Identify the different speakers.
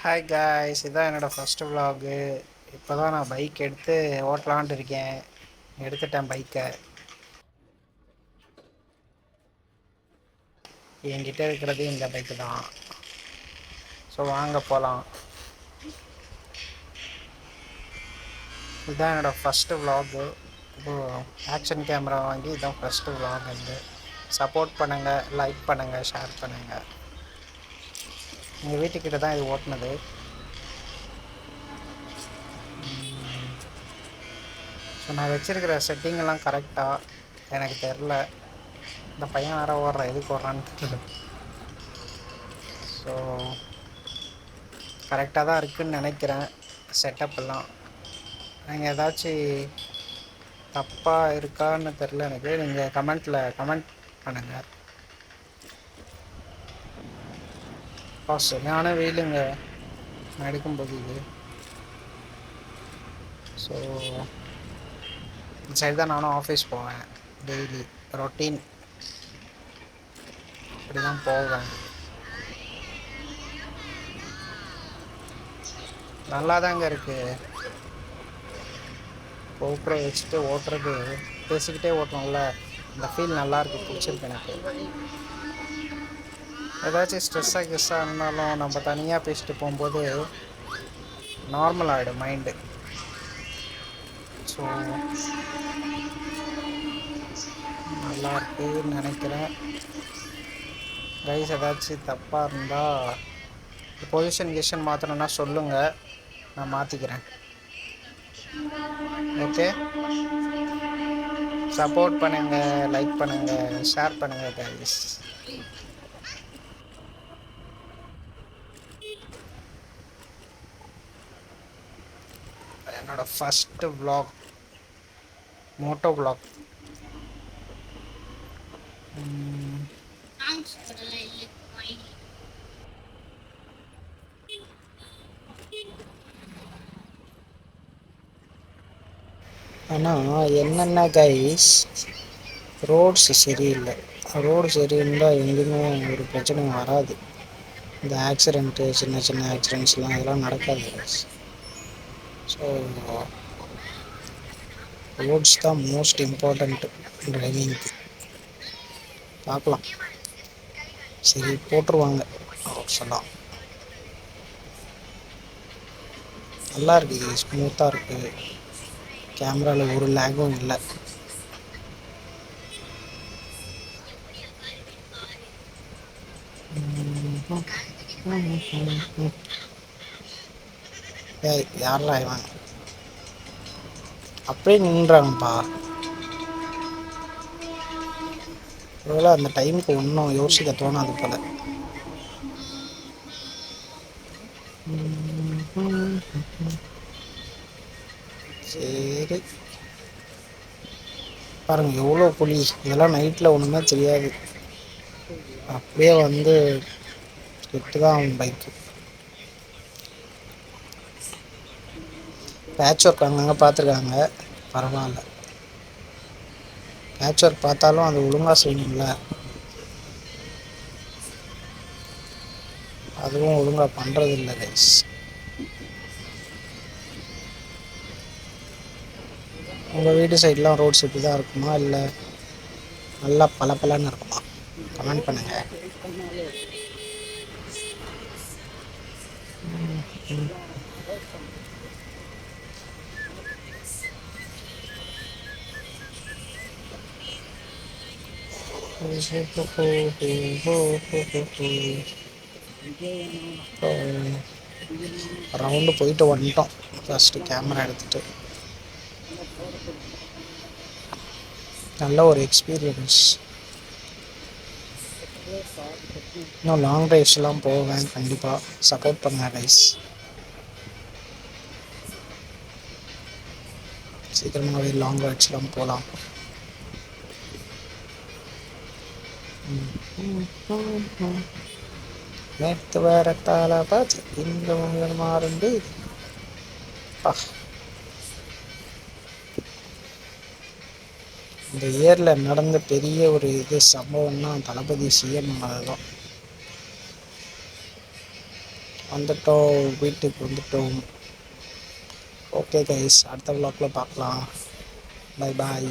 Speaker 1: Hi guys, இதான் என்னோடய first vlog. இப்போ தான் நான் பைக் எடுத்து ஓட்டலான்ட்டு இருக்கேன். எடுத்துட்டேன் பைக்கை. என்கிட்ட இருக்கிறது இந்த பைக்கு தான். ஸோ வாங்க போகலாம். இதுதான் என்னோடய ஃபஸ்ட்டு விலாகு. இப்போது ஆக்ஷன் கேமரா வாங்கி இதுதான் ஃபஸ்ட்டு விலாக். வந்து சப்போர்ட் பண்ணுங்கள், லைக் பண்ணுங்கள், ஷேர் பண்ணுங்கள். எங்கள் வீட்டுக்கிட்ட தான் இது ஓட்டினது. ஸோ நான் வச்சுருக்கிற செட்டிங்கெல்லாம் கரெக்டாக எனக்கு தெரில. இந்த பையன் வேறு ஓடுறான், எதுக்கு ஓடுறான்னு தெரியல. ஸோ கரெக்டாக தான் இருக்குதுன்னு நினைக்கிறேன் செட்டப்பெல்லாம். நீங்கள் ஏதாச்சும் தப்பாக இருக்கான்னு தெரில எனக்கு. நீங்கள் கமெண்ட் பண்ணுங்கள். சரியான வெயிலுங்க நான் எடுக்கும்போது இது. ஸோ இந்த சைடு தான் நானும் ஆஃபீஸ் போவேன். டெய்லி ரொட்டீன் இப்படி தான் போவேன். நல்லா தாங்க இருக்குது. கோப்ரோ வச்சுட்டு ஓட்டுறது, பேசிக்கிட்டே ஓட்டணும்ல, இந்த ஃபீல் நல்லாயிருக்கு, பிடிச்சிருக்கு எனக்கு. ஏதாச்சும் ஸ்ட்ரெஸ்ஸாக இருந்தாலும் நம்ம தனியாக பேசிட்டு போகும்போது நார்மல் ஆகிடும் மைண்டு. ஸோ நல்லா இருக்குன்னு நினைக்கிறேன். கைஸ் ஏதாச்சும் தப்பாக இருந்தால் பொசிஷன் மாற்றணுன்னா சொல்லுங்கள், நான் மாற்றிக்கிறேன். ஓகே, சப்போர்ட் பண்ணுங்கள், லைக் பண்ணுங்கள், ஷேர் பண்ணுங்கள் கைஸ். என்னோடய ஃபஸ்ட்டு விலாக், மோட்டோ விலாக். ஆனால் என்னென்ன கைஸ், ரோட்ஸ் சரியில்லை. ரோடு சரியிருந்தால் எங்கேயுமே ஒரு பிரச்சனையும் வராது. இந்த ஆக்சிடெண்ட்டு, சின்ன சின்ன ஆக்சிடெண்ட்ஸ்லாம் இதெல்லாம் நடக்காது கைஸ். ஸோ ரோட்ஸ் தான் மோஸ்ட் இம்பார்ட்டண்ட்டு ட்ரைவிங்க்கு. பார்க்கலாம், சரி போட்டுருவாங்க ரோட்ஸ் எல்லாம். நல்லா இருக்குது, ஸ்மூத்தாக இருக்குது. கேமராவில் ஒரு லேகும் இல்லை. யாரெல்லாம் ஆயிவாங்க அப்படியே நின்றாங்கப்பா. ஒருவேளை அந்த டைமுக்கு ஒன்றும் யோசிக்க தோணாது போல. சரி பாருங்கள் எவ்வளோ புலி. இதெல்லாம் நைட்டில் ஒன்றுமே தெரியாது. அப்படியே வந்து கெட்டு தான் அவன் பைக்கு. பேட்ச் ஒர்க் அங்கங்கே பார்த்துருக்காங்க, பரவாயில்ல. பேட்ச் ஒர்க் பார்த்தாலும் அது ஒழுங்காக செய்யணும்ல, அதுவும் ஒழுங்காக பண்ணுறதில்ல கைஸ். உங்கள் வீட்டு சைட்லாம் ரோட்ஸ் இப்படி தான் இருக்குமா, இல்லை நல்லா பளபளன்னு இருக்குமா? கமெண்ட் பண்ணுங்கள். ரவுண்டு போயிட்டு வந்துட்டோம். ஃபஸ்ட்டு கேமரா எடுத்துகிட்டு நல்ல ஒரு எக்ஸ்பீரியன்ஸ். இன்னும் லாங் ட்ரைவ்ஸ்லாம் போவேன் கண்டிப்பாக. சப்போர்ட் பண்ணுங்க கைஸ். சீக்கிரமாகவே லாங் ரைட்ஸ்லாம் போகலாம். நேற்று வேற தாள பாச்சு இந்த மாறுண்டு. இந்த இயரில் நடந்த பெரிய ஒரு சம்பவம்னா தளபதி சிஎம் அதுதான். வந்துட்டோம், வீட்டுக்கு வந்துட்டோம். ஓகே கைஸ், அடுத்த vlogல பார்க்கலாம். Bye bye.